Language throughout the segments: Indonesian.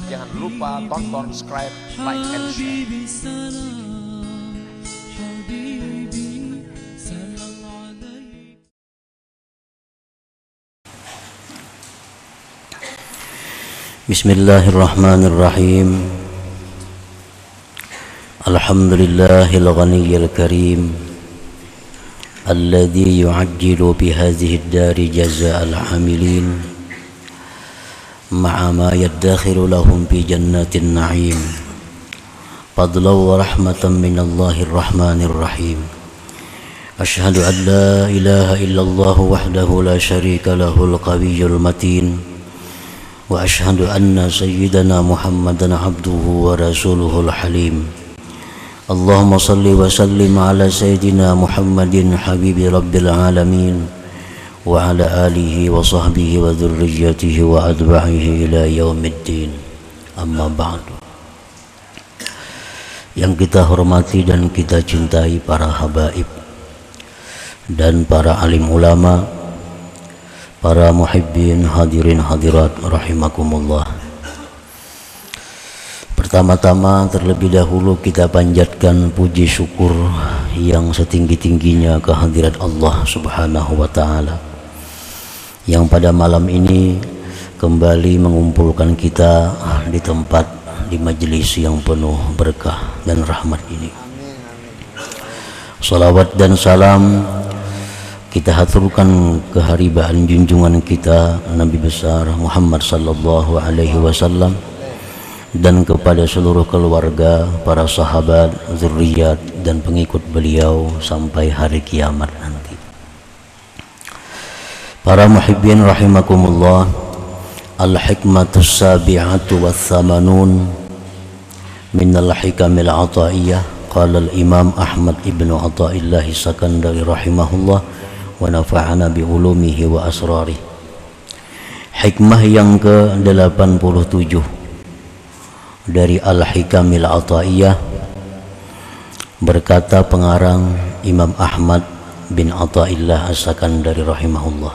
Jangan lupa tonton, subscribe, like, and share. Bismillahirrahmanirrahim. Alhamdulillahil ghaniyyil karim alladzi yu'ajjilu bihadhihi ad-dari jazaa'al 'amilin ma'a ma yaddakhiru lahum fi jannatin na'im fadlan wa rahmatan minallahir rahmanir rahim. Asyhadu an la ilaha illallah wahdahu la syarika lahul qawiyyul matin wa asyhadu anna sayyidana Muhammadan abduhu wa rasuluhul halim. Allahumma salli wa sallim ala sayyidina Muhammadin habibi rabbil alamin wa ala alihi wa sahbihi wa dhurriyyatihi wa adba'ihi ila yaumiddin. Amma ba'du. Yang kita hormati dan kita cintai para habaib dan para alim ulama, para muhibbin hadirin hadirat rahimakumullah. Pertama-tama terlebih dahulu kita panjatkan puji syukur yang setinggi-tingginya kehadirat Allah Subhanahu wa ta'ala yang pada malam ini kembali mengumpulkan kita di tempat, di majelis yang penuh berkah dan rahmat ini. Salawat dan salam kita haturkan keharibaan junjungan kita Nabi besar Muhammad sallallahu alaihi wasallam dan kepada seluruh keluarga, para sahabat, zuriat dan pengikut beliau sampai hari kiamat nanti. Para muhibbin rahimakumullah, al-hikmatus sabi'atu wath-thamanun minal hikamil ataiyah. Qala al-imam Ahmad ibnu Athaillah Sakandari rahimahullah wa nafa'ana bi ulumihi wa asrarih. Hikmah yang ke-87 dari Al-Hikamil Athaiyah, berkata pengarang Imam Ahmad bin Athaillah As-Sakandari rahimahullah,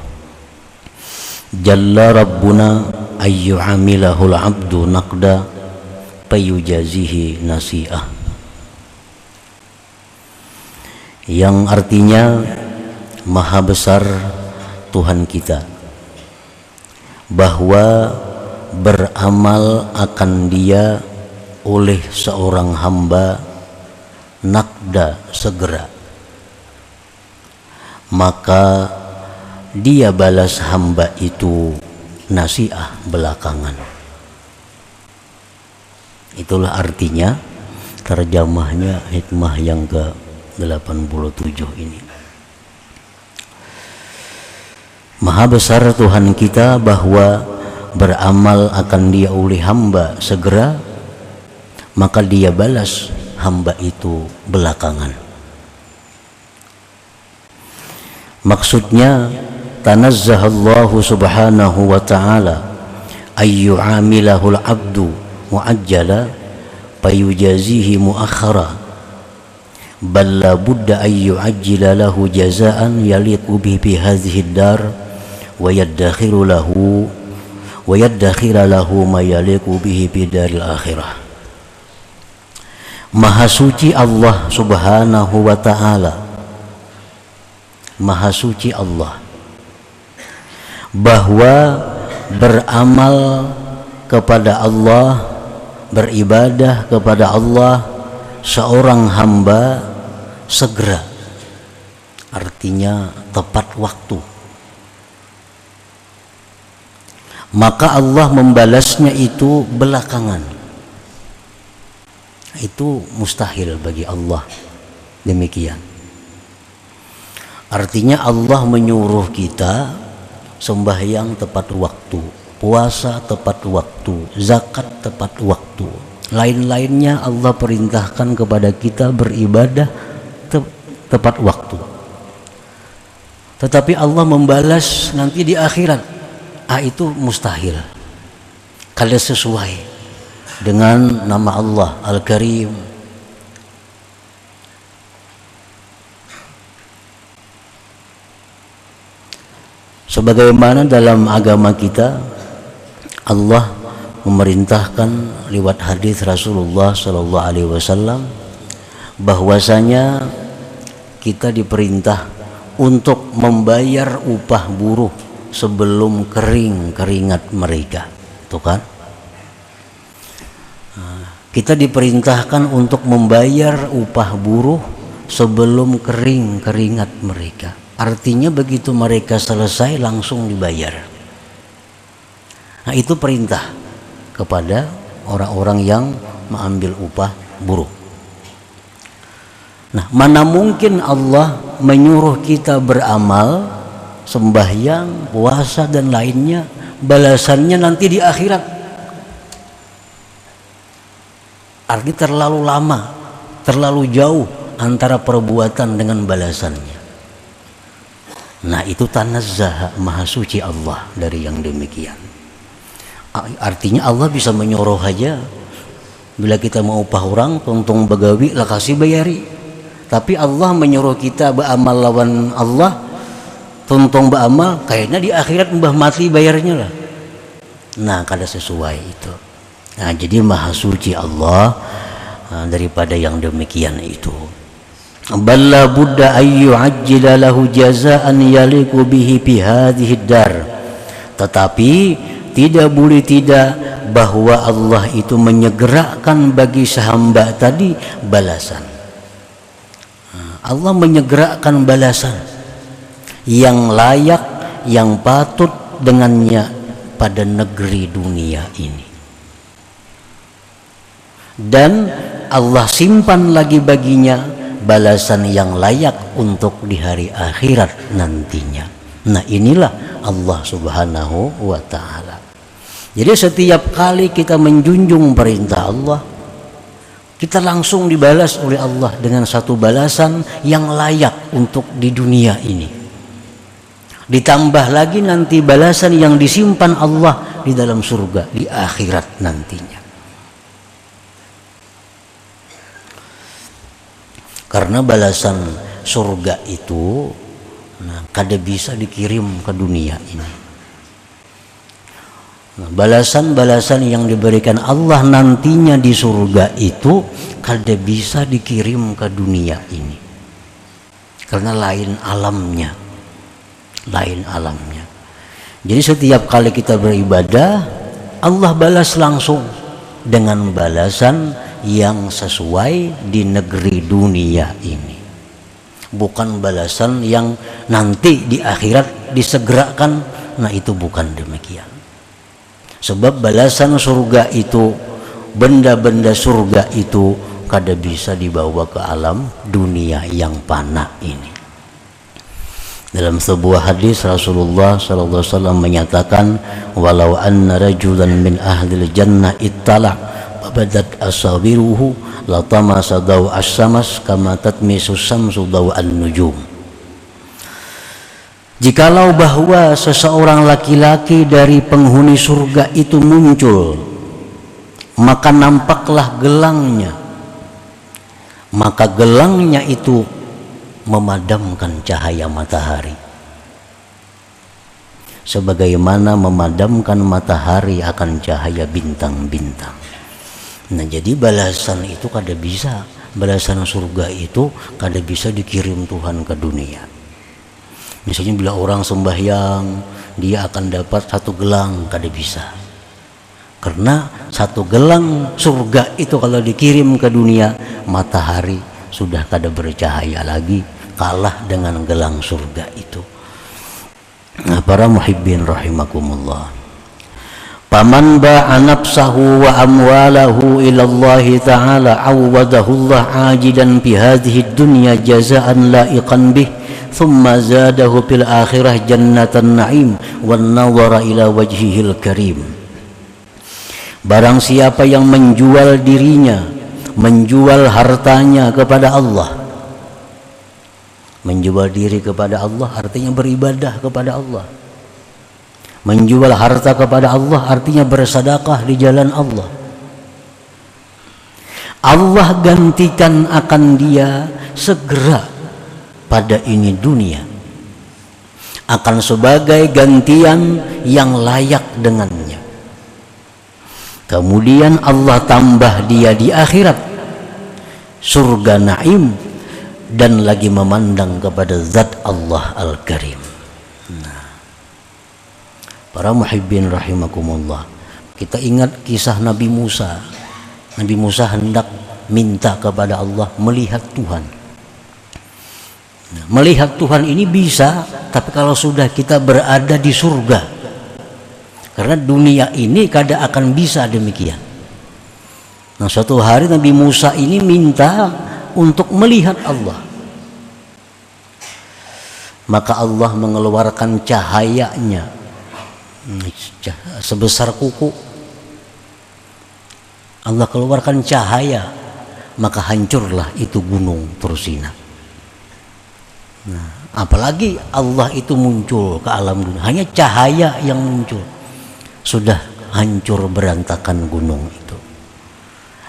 Jalla Rabbuna ayyu'amilahul abdu naqda payujazihi nasi'ah, yang artinya maha besar Tuhan kita bahwa beramal akan dia oleh seorang hamba nakda segera, maka dia balas hamba itu nasiah belakangan. Itulah artinya, terjemahnya hikmah yang ke-87 ini. Maha besar Tuhan kita bahwa beramal akan dia oleh hamba segera, maka dia balas hamba itu belakangan. Maksudnya, tanazzahallahu subhanahu wa ta'ala ayyu'amilahul abdu mu'ajjala payujazihi mu'akhara bal la budda ayyu'ajjila lahu jazaan yaliqu bihi hadhihi dar wa yaddakhiru lahu wa yaddakhira lahu ma yaliqu bihi bidaril akhirah. Maha suci Allah subhanahu wa ta'ala, maha suci Allah, bahwa beramal kepada Allah, beribadah kepada Allah seorang hamba segera, artinya tepat waktu, maka Allah membalasnya itu belakangan. Itu mustahil bagi Allah demikian. Artinya Allah menyuruh kita sembahyang tepat waktu, puasa tepat waktu, zakat tepat waktu. Lain-lainnya Allah perintahkan kepada kita beribadah tepat waktu. Tetapi Allah membalas nanti di akhirat, itu mustahil. Kalau sesuai dengan nama Allah Al-Karim, sebagaimana dalam agama kita Allah memerintahkan lewat hadis Rasulullah Sallallahu Alaihi Wasallam bahwasanya kita diperintah untuk membayar upah buruh sebelum kering keringat mereka, tuh kan? Kita diperintahkan untuk membayar upah buruh sebelum kering keringat mereka. Artinya begitu mereka selesai langsung dibayar. Nah, itu perintah kepada orang-orang yang mengambil upah buruh. Nah, mana mungkin Allah menyuruh kita beramal, sembahyang, puasa dan lainnya, balasannya nanti di akhirat. Artinya terlalu lama, terlalu jauh antara perbuatan dengan balasannya. Nah, itu tanazzaha, maha suci Allah dari yang demikian. Artinya Allah bisa menyuruh aja, bila kita mau upah orang, tong begawi lah kasih bayari. Tapi Allah menyuruh kita beramal lawan Allah, tuntung beramal, kayaknya di akhirat mbah mati bayarnya lah. Nah, kada sesuai itu. Nah, jadi maha suci Allah daripada yang demikian itu. Balla budda ayyu ajjila lahu jazaan yaliqu bihi fi hadhihi dar. Tetapi tidak boleh tidak bahwa Allah itu menyegerakan bagi sehamba tadi balasan. Allah menyegerakan balasan yang layak, yang patut dengannya pada negeri dunia ini. Dan Allah simpan lagi baginya balasan yang layak untuk di hari akhirat nantinya. Nah, inilah Allah Subhanahu wa ta'ala. Jadi setiap kali kita menjunjung perintah Allah, kita langsung dibalas oleh Allah dengan satu balasan yang layak untuk di dunia ini. Ditambah lagi nanti balasan yang disimpan Allah di dalam surga di akhirat nantinya. Karena balasan surga itu kada bisa dikirim ke dunia ini. Balasan-balasan yang diberikan Allah nantinya di surga itu kada bisa dikirim ke dunia ini, karena lain alamnya. Jadi setiap kali kita beribadah, Allah balas langsung dengan balasan yang sesuai di negeri dunia ini, bukan balasan yang nanti di akhirat disegerakan. Nah, itu bukan demikian. Sebab balasan surga itu, benda-benda surga itu kada bisa dibawa ke alam dunia yang fana ini. Dalam sebuah hadis Rasulullah sallallahu alaihi wasallam menyatakan, walau anna rajulan min ahlil jannah ittala badat asabiruhu latamasa daw as-samas kama tatmisu samsu daw an-nujum. Jikalau bahwa seseorang laki-laki dari penghuni surga itu muncul, maka nampaklah gelangnya, maka gelangnya itu memadamkan cahaya matahari, sebagaimana memadamkan matahari akan cahaya bintang-bintang. Nah, jadi balasan itu kada bisa, balasan surga itu kada bisa dikirim Tuhan ke dunia. Misalnya bila orang sembahyang, dia akan dapat satu gelang, kada bisa. Karena satu gelang surga itu kalau dikirim ke dunia, matahari sudah kada bercahaya lagi, kalah dengan gelang surga itu. Nah, para muhibbin rahimakumullah, paman ba'a nafsahu wa amwalahu ila Allah ta'ala awwadahu Allah ajidan fi hadhihi dunya jazaan la'iqan bih thumma zadahu fil akhirah jannatan na'im wan nawara ila wajhihil karim. Barang siapa yang menjual dirinya, menjual hartanya kepada Allah, menjual diri kepada Allah artinya beribadah kepada Allah, menjual harta kepada Allah artinya bersedekah di jalan Allah, Allah gantikan akan dia segera pada ini dunia akan sebagai gantian yang layak dengannya. kemudian Allah tambah dia di akhirat surga naim, dan lagi memandang kepada zat Allah Al-Karim. Nah, para muhibbin rahimakumullah, kita ingat kisah Nabi Musa. Nabi Musa hendak minta kepada Allah melihat Tuhan. Nah, melihat Tuhan ini bisa, tapi kalau sudah kita berada di surga, karena dunia ini kada akan bisa demikian. Nah, suatu hari Nabi Musa ini minta untuk melihat Allah, maka Allah mengeluarkan cahayanya sebesar kuku. Allah keluarkan cahaya, maka hancurlah itu gunung Tursina. Nah, apalagi Allah itu muncul ke alam dunia, hanya cahaya yang muncul, sudah hancur berantakan gunung itu.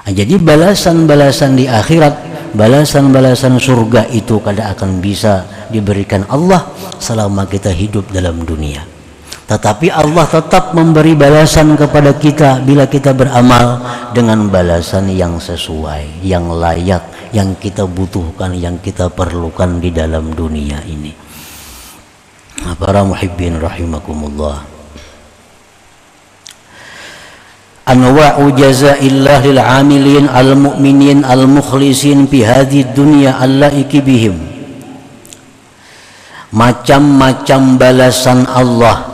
Nah, jadi balasan-balasan di akhirat, balasan-balasan surga itu kada akan bisa diberikan Allah selama kita hidup dalam dunia. Tetapi Allah tetap memberi balasan kepada kita bila kita beramal dengan balasan yang sesuai, yang layak, yang kita butuhkan, yang kita perlukan di dalam dunia ini. Nah, para muhibbin rahimakumullah, anwa'u jazaillah lil 'amilin al-mu'minin al-mukhlisin fi hadhihi dunya allaiki bihim. Macam-macam balasan Allah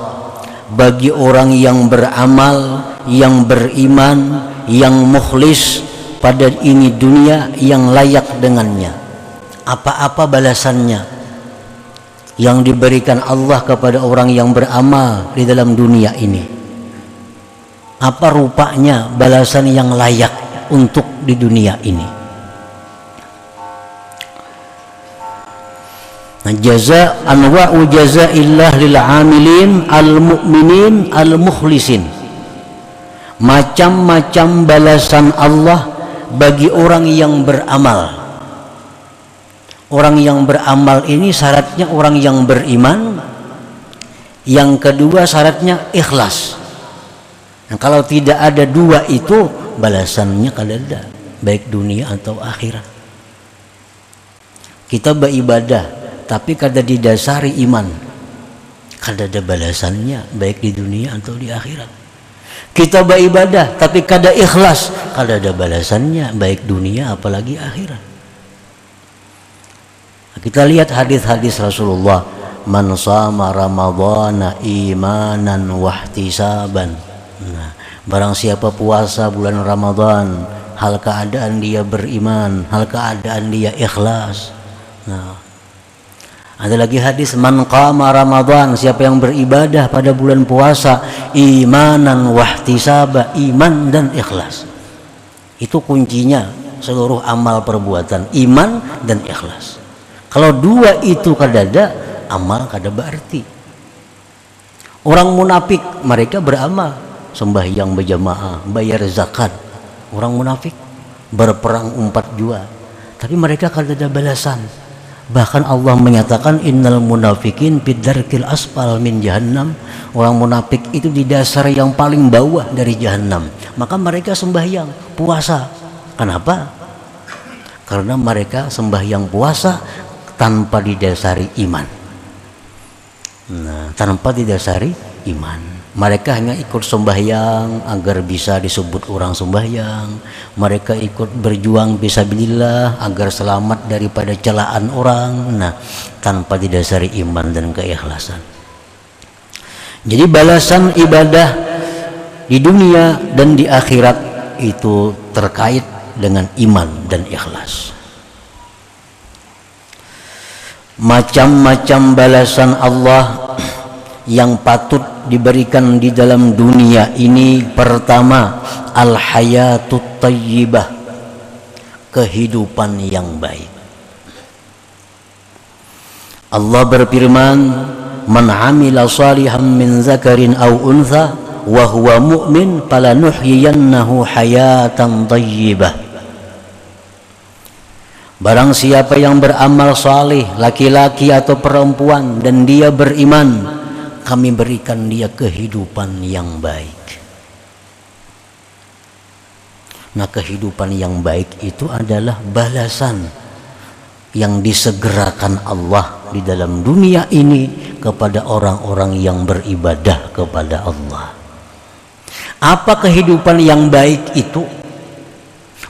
bagi orang yang beramal, yang beriman, yang mukhlis pada ini dunia, yang layak dengannya. Apa-apa balasannya yang diberikan Allah kepada orang yang beramal di dalam dunia ini? Apa rupanya balasan yang layak untuk di dunia ini? Nah, jaza anwa'u jazaillah lil 'amilin al-mu'minin al-mukhlisin. Macam-macam balasan Allah bagi orang yang beramal. Orang yang beramal ini syaratnya orang yang beriman. Yang kedua syaratnya ikhlas. Nah, kalau tidak ada dua itu, balasannya kada ada, baik dunia atau akhirat. Kita beribadah tapi kada didasari iman, kada ada balasannya baik di dunia atau di akhirat. Kita beribadah tapi kada ikhlas, kada ada balasannya baik dunia apalagi akhirat. Kita lihat hadis-hadis Rasulullah, man shama ramadhana imanan wahtisaban. Nah, barang siapa puasa bulan Ramadan hal keadaan dia beriman, hal keadaan dia ikhlas. Nah, ada lagi hadis, man qama Ramadan, siapa yang beribadah pada bulan puasa imanan wahtisaba, iman dan ikhlas. Itu kuncinya seluruh amal perbuatan, iman dan ikhlas. Kalau dua itu kada ada, amal kada berarti. Orang munafik mereka beramal, sembahyang berjamaah, bayar zakat. Orang munafik berperang 4 jua, tapi mereka kada ada balasan. Bahkan Allah menyatakan innal munafikin fid darkil asfal min jahannam. Orang munafik itu di dasar yang paling bawah dari jahannam. Maka mereka sembahyang, puasa. Kenapa? Karena mereka sembahyang puasa tanpa didasari iman. Nah, tanpa didasari iman. Mereka hanya ikut sembahyang agar bisa disebut orang sembahyang. Mereka ikut berjuang fisabilillah agar selamat daripada celaan orang. Nah, tanpa didasari iman dan keikhlasan. Jadi balasan ibadah di dunia dan di akhirat itu terkait dengan iman dan ikhlas. Macam-macam balasan Allah yang patut diberikan di dalam dunia ini. Pertama, al-hayatut tayyibah, kehidupan yang baik. Allah berfirman, man amila salihan min zakarin aw untha wa huwa mu'min falanuhyiyannahu hayatan tayyibah. Barang siapa yang beramal saleh, laki-laki atau perempuan, dan dia beriman, kami berikan dia kehidupan yang baik. Nah, kehidupan yang baik itu adalah balasan yang disegerakan Allah di dalam dunia ini kepada orang-orang yang beribadah kepada Allah. Apa kehidupan yang baik itu?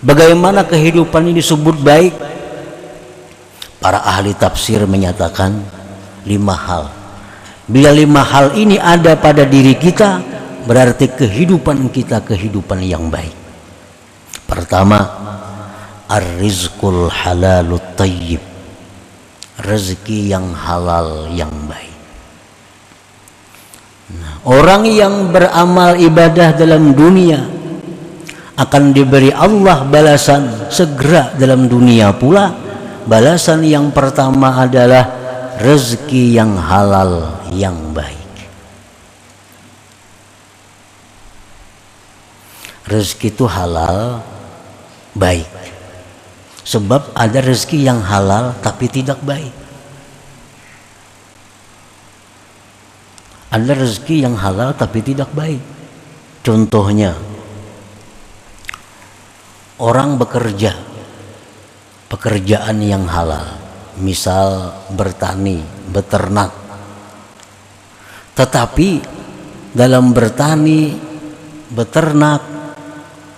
Bagaimana kehidupan ini disebut baik? Para ahli tafsir menyatakan 5 hal. Bila 5 hal ini ada pada diri kita, berarti kehidupan kita kehidupan yang baik. Pertama, ar-rizqul halalut tayyib, rezeki yang halal yang baik. Nah, orang yang beramal ibadah dalam dunia akan diberi Allah balasan segera dalam dunia pula. Balasan yang pertama adalah rezeki yang halal yang baik. Rezeki itu halal baik. Sebab ada rezeki yang halal tapi tidak baik. Ada rezeki yang halal tapi tidak baik. Contohnya, orang bekerja pekerjaan yang halal, misal bertani, beternak. Tetapi dalam bertani, beternak,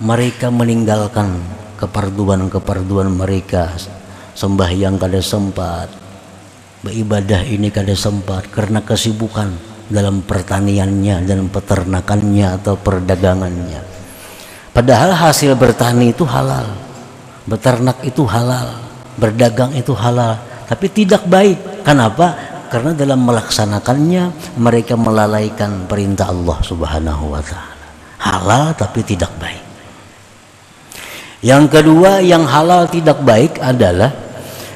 mereka meninggalkan keperduan mereka, sembahyang kada sempat, beribadah ini kada sempat karena kesibukan dalam pertaniannya dan peternakannya atau perdagangannya. Padahal hasil bertani itu halal, beternak itu halal, berdagang itu halal, tapi tidak baik. Kenapa? Karena dalam melaksanakannya mereka melalaikan perintah Allah Subhanahu wa ta'ala. Halal tapi tidak baik. Yang kedua, yang halal tidak baik adalah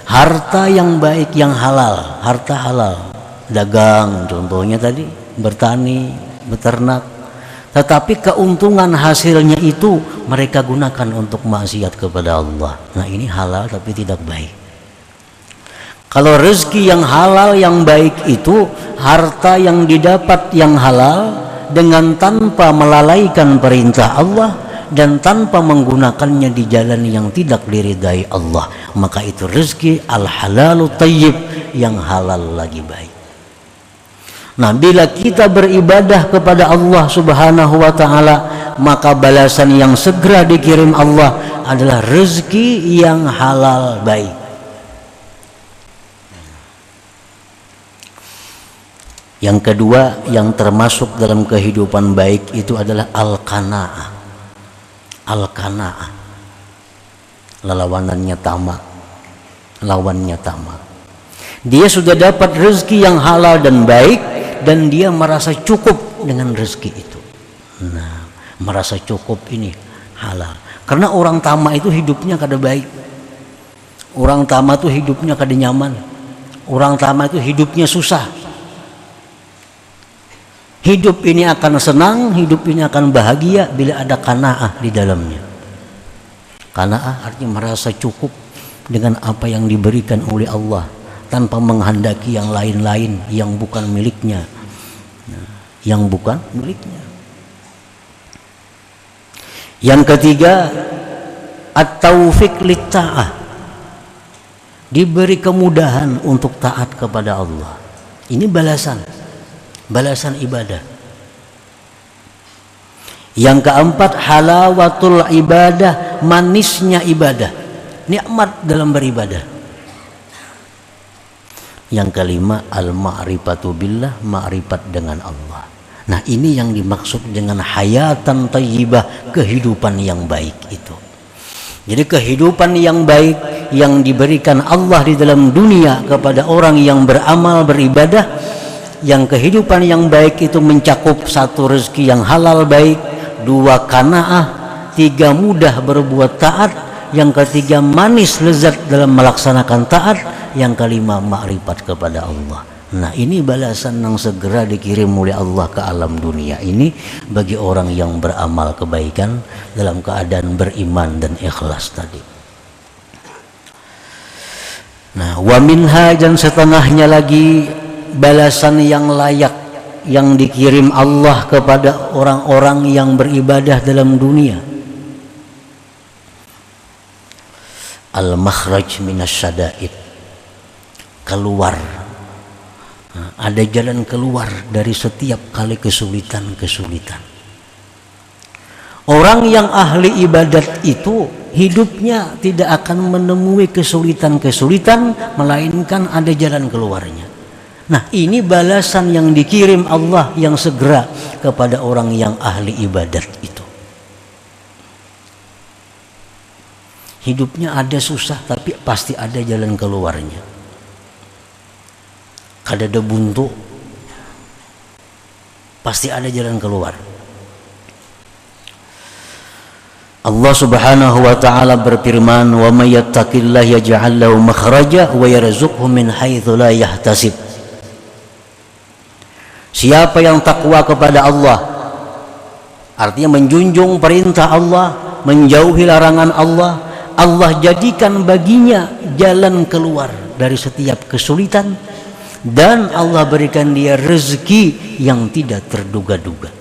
harta yang baik yang halal, harta halal, dagang contohnya tadi, bertani, beternak, tetapi keuntungan hasilnya itu mereka gunakan untuk maksiat kepada Allah. Nah, ini halal tapi tidak baik. Kalau rezeki yang halal yang baik itu harta yang didapat yang halal dengan tanpa melalaikan perintah Allah dan tanpa menggunakannya di jalan yang tidak diridai Allah, maka itu rezeki al-halalu tayyib, yang halal lagi baik. Nah, bila kita beribadah kepada Allah Subhanahu wa ta'ala, maka balasan yang segera dikirim Allah adalah rezeki yang halal baik. Yang kedua yang termasuk dalam kehidupan baik itu adalah al-qanaah. Al-qanaah, lawanannya tamak, lawannya tamak. Dia sudah dapat rezeki yang halal dan baik dan dia merasa cukup dengan rezeki itu. Nah, merasa cukup ini halal. Karena orang tamak itu hidupnya kada baik. Orang tamak itu hidupnya kada nyaman. Orang tamak itu hidupnya susah. Hidup ini akan senang, hidup ini akan bahagia bila ada qanaah di dalamnya. Qanaah artinya merasa cukup dengan apa yang diberikan oleh Allah, tanpa menghendaki yang lain-lain yang bukan miliknya, yang bukan miliknya. Yang ketiga, at-taufiq lit-ta'ah, diberi kemudahan untuk taat kepada Allah. Ini balasan ibadah. Yang keempat, halawatul ibadah, manisnya ibadah, nikmat dalam beribadah. Yang kelima, al-ma'rifatu billah, ma'rifat dengan Allah. Nah, ini yang dimaksud dengan hayatan thayyibah, kehidupan yang baik itu. Jadi kehidupan yang baik yang diberikan Allah di dalam dunia kepada orang yang beramal beribadah, yang kehidupan yang baik itu mencakup 1, rezeki yang halal baik, 2, qanaah, 3, mudah berbuat taat, yang ketiga manis lezat dalam melaksanakan taat, yang kelima makrifat kepada Allah. Nah, ini balasan yang segera dikirim oleh Allah ke alam dunia ini bagi orang yang beramal kebaikan dalam keadaan beriman dan ikhlas tadi. Nah, wa minha, dan setengahnya lagi balasan yang layak yang dikirim Allah kepada orang-orang yang beribadah dalam dunia. al-makhraj minasyada'id, keluar. Ada jalan keluar dari setiap kali kesulitan-kesulitan. Orang yang ahli ibadat itu hidupnya tidak akan menemui kesulitan-kesulitan, melainkan ada jalan keluarnya. Nah, ini balasan yang dikirim Allah yang segera kepada orang yang ahli ibadat itu. Hidupnya ada susah, tapi pasti ada jalan keluarnya. Kada ada buntu, pasti ada jalan keluar. Allah Subhanahu wa taala berfirman, "Wa may yattaqillaha yaj'al lahu makhraja wa yarzuqhu min haitsu la yahtasib." Siapa yang takwa kepada Allah, artinya menjunjung perintah Allah, menjauhi larangan Allah, Allah jadikan baginya jalan keluar dari setiap kesulitan, dan Allah berikan dia rezeki yang tidak terduga-duga.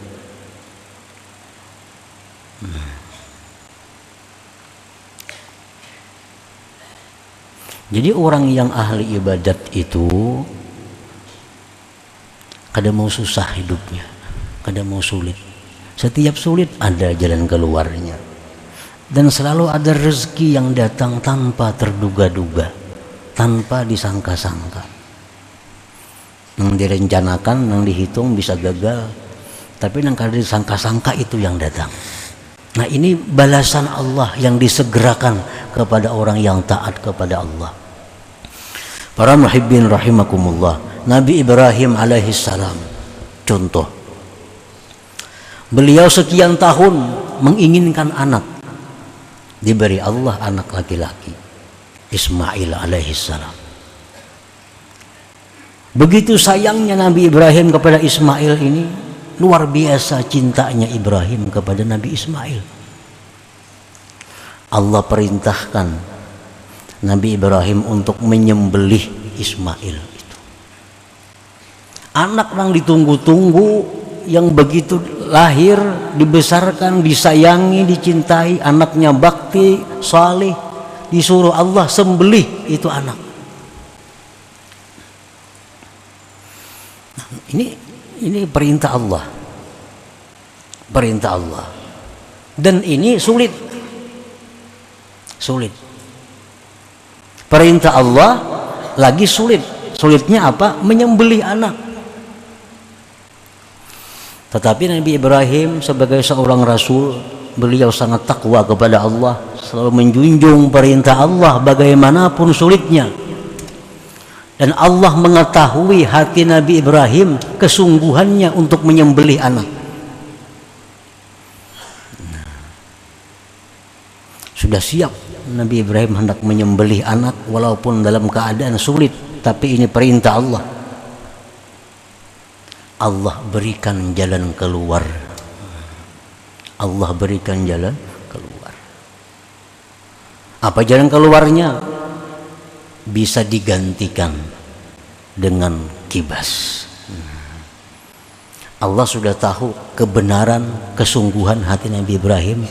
Jadi orang yang ahli ibadat itu kada mau susah hidupnya, kada mau sulit. Setiap sulit ada jalan keluarnya, dan selalu ada rezeki yang datang tanpa terduga-duga, tanpa disangka-sangka. Yang direncanakan, yang dihitung bisa gagal, tapi yang kada disangka-sangka itu yang datang. Nah, ini balasan Allah yang disegerakan kepada orang yang taat kepada Allah. Para muhibbin rahimakumullah, Nabi Ibrahim alaihissalam contoh. Beliau sekian tahun menginginkan anak, diberi Allah anak laki-laki, Ismail alaihissalam. Begitu sayangnya Nabi Ibrahim kepada Ismail ini, luar biasa cintanya Ibrahim kepada Nabi Ismail. Allah perintahkan Nabi Ibrahim untuk menyembelih Ismail itu. Anak yang ditunggu-tunggu, yang begitu lahir, dibesarkan, disayangi, dicintai, anaknya bakti, saleh, disuruh Allah sembelih itu anak. Nah, ini perintah Allah. Perintah Allah. Dan ini sulit. Perintah Allah lagi sulit. Sulitnya apa? Menyembelih anak. Tetapi Nabi Ibrahim sebagai seorang rasul, beliau sangat takwa kepada Allah, selalu menjunjung perintah Allah bagaimanapun sulitnya. Dan Allah mengetahui hati Nabi Ibrahim, kesungguhannya untuk menyembelih anak. Sudah siap Nabi Ibrahim hendak menyembelih anak walaupun dalam keadaan sulit, tapi ini perintah Allah. Allah berikan jalan keluar. Allah berikan jalan keluar. Apa jalan keluarnya? Bisa digantikan dengan kibas. Allah sudah tahu kebenaran, kesungguhan hati Nabi Ibrahim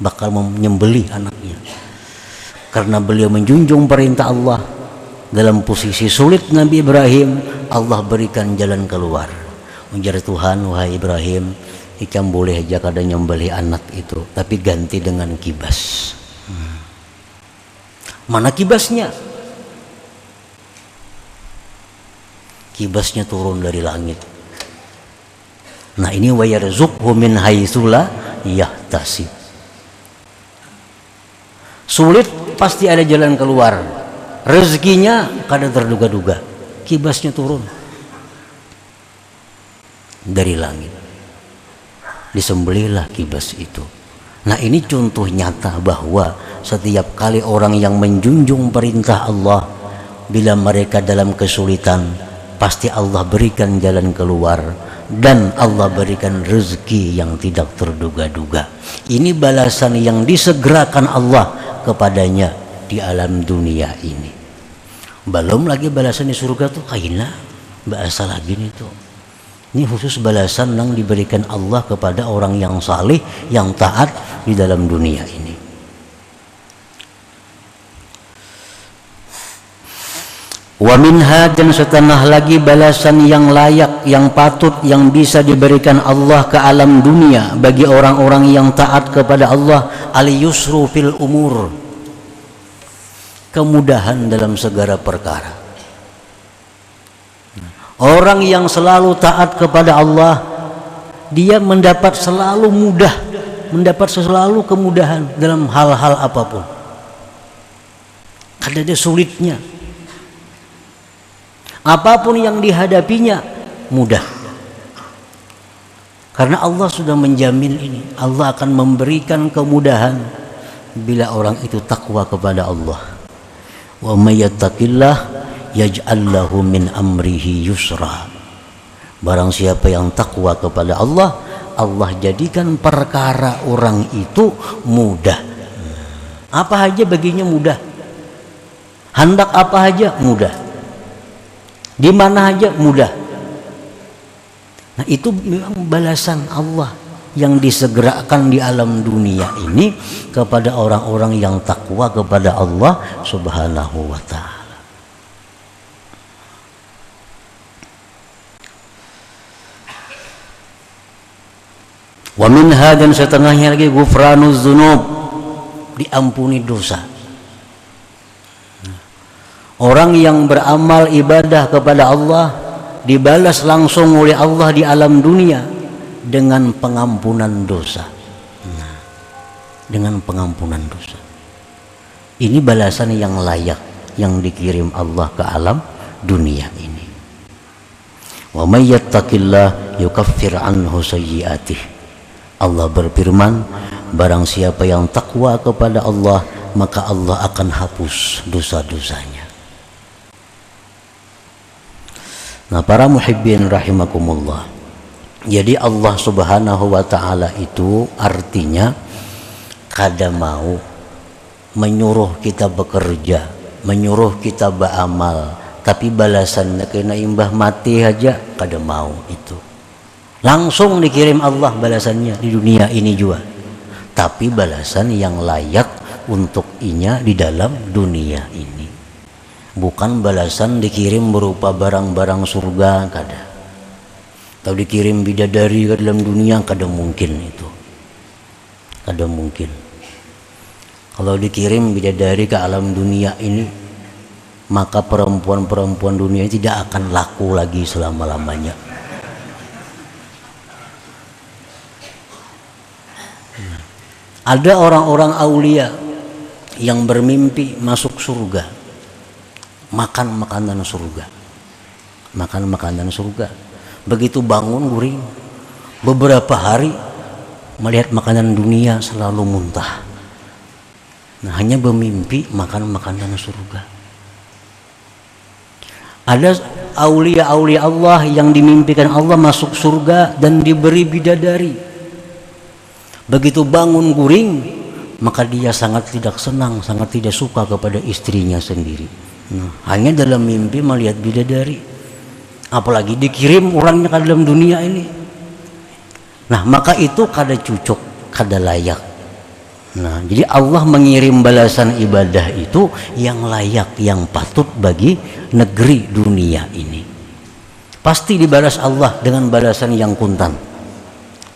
bakal menyembelih anaknya. Karena beliau menjunjung perintah Allah, dalam posisi sulit Nabi Ibrahim, Allah berikan jalan keluar. Ujar Tuhan, wahai Ibrahim, ikam boleh aja kada nyembelih anak itu, tapi ganti dengan kibas. Mana kibasnya? Kibasnya turun dari langit. Nah, ini wa yarzuqhu min haitsu la yahtasib. Sulit pasti ada jalan keluar. Rezekinya kada terduga-duga. Kibasnya turun dari langit. Disembelihlah kibas itu. Nah, ini contoh nyata bahwa setiap kali orang yang menjunjung perintah Allah, bila mereka dalam kesulitan, pasti Allah berikan jalan keluar, dan Allah berikan rezeki yang tidak terduga-duga. Ini balasan yang disegerakan Allah kepadanya di alam dunia ini. Belum lagi balasan di surga tuh kaina bahasa lagi nih tuh. Ini khusus balasan yang diberikan Allah kepada orang yang saleh, yang taat di dalam dunia ini. Wa minha, dan setengah lagi balasan yang layak, yang patut, yang bisa diberikan Allah ke alam dunia bagi orang-orang yang taat kepada Allah, al-yusru fil umur, kemudahan dalam segala perkara. Orang yang selalu taat kepada Allah, dia mendapat selalu mudah, mendapat selalu kemudahan dalam hal-hal apapun. Kada ada sulitnya. Apapun yang dihadapinya mudah. Karena Allah sudah menjamin ini. Allah akan memberikan kemudahan bila orang itu takwa kepada Allah. Wa may yattaqillah yaj'al lahu min amrihi yusra. Barang siapa yang takwa kepada Allah, Allah jadikan perkara orang itu mudah. Apa aja baginya mudah. Hendak apa aja mudah. Di mana aja mudah. Nah, itu memang balasan Allah yang disegerakan di alam dunia ini kepada orang-orang yang takwa kepada Allah Subhanahu wa ta'ala. Wa minha, dan setengahnya lagi ghufranuz dzunub, diampuni dosa. Orang yang beramal ibadah kepada Allah dibalas langsung oleh Allah di alam dunia dengan pengampunan dosa. Nah, dengan pengampunan dosa. Ini balasan yang layak yang dikirim Allah ke alam dunia ini. Wa may yattaqillah yukaffir anhu sayyi'atih. Allah berfirman, barang siapa yang takwa kepada Allah, maka Allah akan hapus dosa-dosanya. Nah, para muhibbin rahimakumullah. Jadi Allah Subhanahu wa ta'ala itu artinya kada mau menyuruh kita bekerja, menyuruh kita beramal, tapi balasannya kena imbah mati aja kada mau itu. Langsung dikirim Allah balasannya di dunia ini juga. Tapi balasan yang layak untuk inya di dalam dunia ini. Bukan balasan dikirim berupa barang-barang surga, kada. Atau dikirim bidadari ke dalam dunia, kada mungkin itu. Kada mungkin. Kalau dikirim bidadari ke alam dunia ini, maka perempuan-perempuan dunia tidak akan laku lagi selama-lamanya. Ada orang-orang aulia yang bermimpi masuk surga, makan makanan surga, makan makanan surga. Begitu bangun guring, beberapa hari melihat makanan dunia selalu muntah. Nah, hanya bermimpi makan makanan surga. Ada aulia-aulia Allah yang dimimpikan Allah masuk surga dan diberi bidadari. Begitu bangun guring, maka dia sangat tidak senang, sangat tidak suka kepada istrinya sendiri. Nah, hanya dalam mimpi melihat bidadari, apalagi dikirim orangnya ke dalam dunia ini. Nah, maka itu kada cucuk, kada layak. Nah, jadi Allah mengirim balasan ibadah itu yang layak, yang patut bagi negeri dunia ini. Pasti dibalas Allah dengan balasan yang kuntan,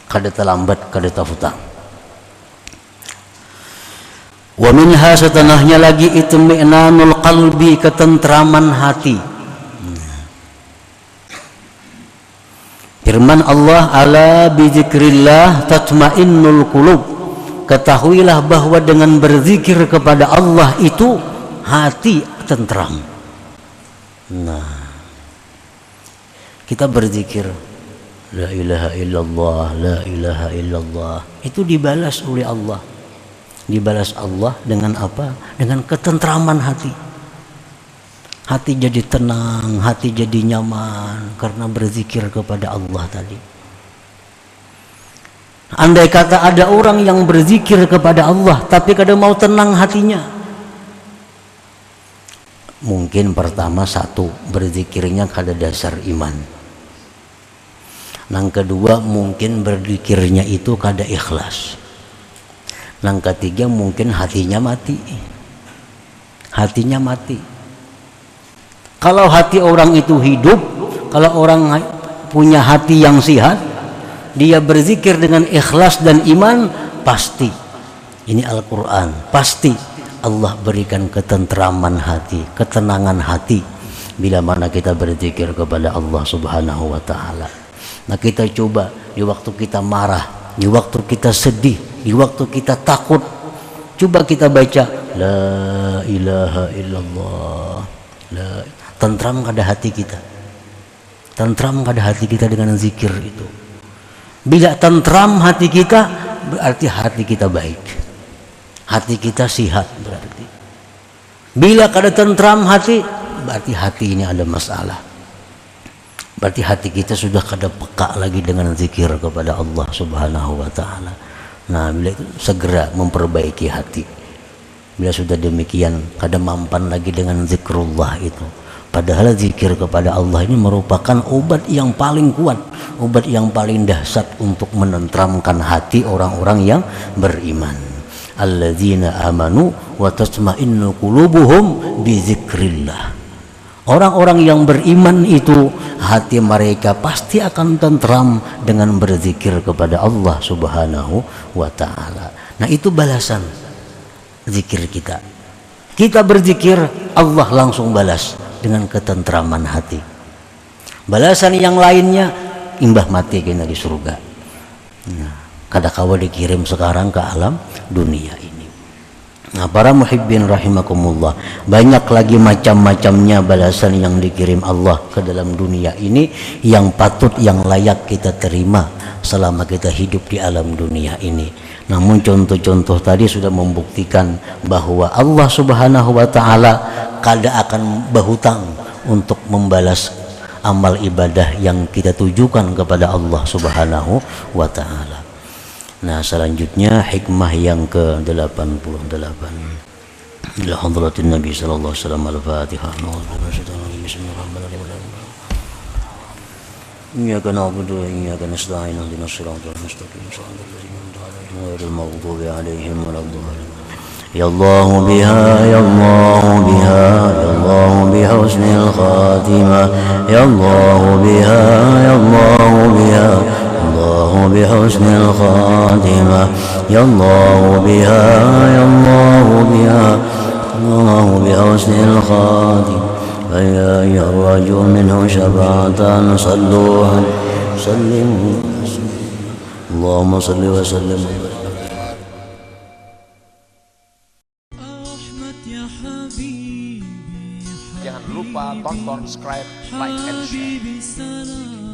kada terlambat, kada terhutang. Wa minha, setengahnya lagi itmi'nanul qalbi, ketentraman hati. Firman Allah, ala bizikrillah tatmainnul qulub. Ketahuilah bahwa dengan berzikir kepada Allah itu hati tentram. Nah, kita berzikir la ilaha illallah, la ilaha illallah, itu dibalas oleh Allah. Dibalas Allah dengan apa? Dengan ketentraman hati. Hati jadi tenang, hati jadi nyaman karena berzikir kepada Allah tadi. Andai kata ada orang yang berzikir kepada Allah tapi kada mau tenang hatinya, mungkin pertama satu, berzikirnya kada dasar iman. Yang kedua, mungkin berzikirnya itu kada ikhlas. Yang ketiga, mungkin hatinya mati. Hatinya mati. Kalau hati orang itu hidup, kalau orang punya hati yang sehat, dia berzikir dengan ikhlas dan iman, pasti ini Al-Quran, pasti Allah berikan ketentraman hati, ketenangan hati bila mana kita berzikir kepada Allah Subhanahu wa Ta'ala. Nah, kita coba di waktu kita marah, di waktu kita sedih, di waktu kita takut, coba kita baca la ilaha illallah, tentram pada hati kita, tentram pada hati kita dengan zikir itu. Bila tentram hati kita, berarti hati kita baik, hati kita sehat. Berarti bila kada tentram hati, berarti hati ini ada masalah, berarti hati kita sudah kada peka lagi dengan zikir kepada Allah Subhanahu wa Ta'ala. Nah, bila itu segera memperbaiki hati. Bila sudah demikian, kada mampan lagi dengan zikrullah itu. Padahal zikir kepada Allah ini merupakan obat yang paling kuat, obat yang paling dahsyat untuk menentramkan hati orang-orang yang beriman. Alladzina amanu wa tatma'innu qulubuhum bi dzikrillah. Orang-orang yang beriman itu hati mereka pasti akan tentram dengan berzikir kepada Allah Subhanahu wa Ta'ala. Nah, itu balasan zikir kita. Kita berzikir, Allah langsung balas dengan ketentraman hati. Balasan yang lainnya, imbah mati kita di surga. Nah, kadakawa dikirim sekarang ke alam dunia ini. Nah, para muhibbin rahimakumullah, banyak lagi macam-macamnya balasan yang dikirim Allah ke dalam dunia ini yang patut, yang layak kita terima selama kita hidup di alam dunia ini. Namun contoh-contoh tadi sudah membuktikan bahwa Allah Subhanahu wa Ta'ala kada akan berhutang untuk membalas amal ibadah yang kita tujukan kepada Allah Subhanahu wa Ta'ala. Nah, selanjutnya hikmah yang ke-88 ila hadratin Nabi sallallahu alaihi wasallam. Al-Fatihah. Bismillahirrahmanirrahim. Iyyaka na'budu wa iyyaka nasta'in. Ihdinas siratal mustaqim. Siratal ladzina an'amta 'alaihim ghairil maghdubi 'alaihim waladdallin. Ya Allah biha, ya Allah biha, ya Allah biha husnil khatimah. Ya Allah biha, ya Allah biha, الله بحسن الخاتمة. يا الله بها، يا الله بها، الله بحسن الخاتمة. فيا أيها الرجل منه شفاعة صلوا سلموا. اللهم صل وسلم. Jangan lupa tonton, subscribe, like, and share.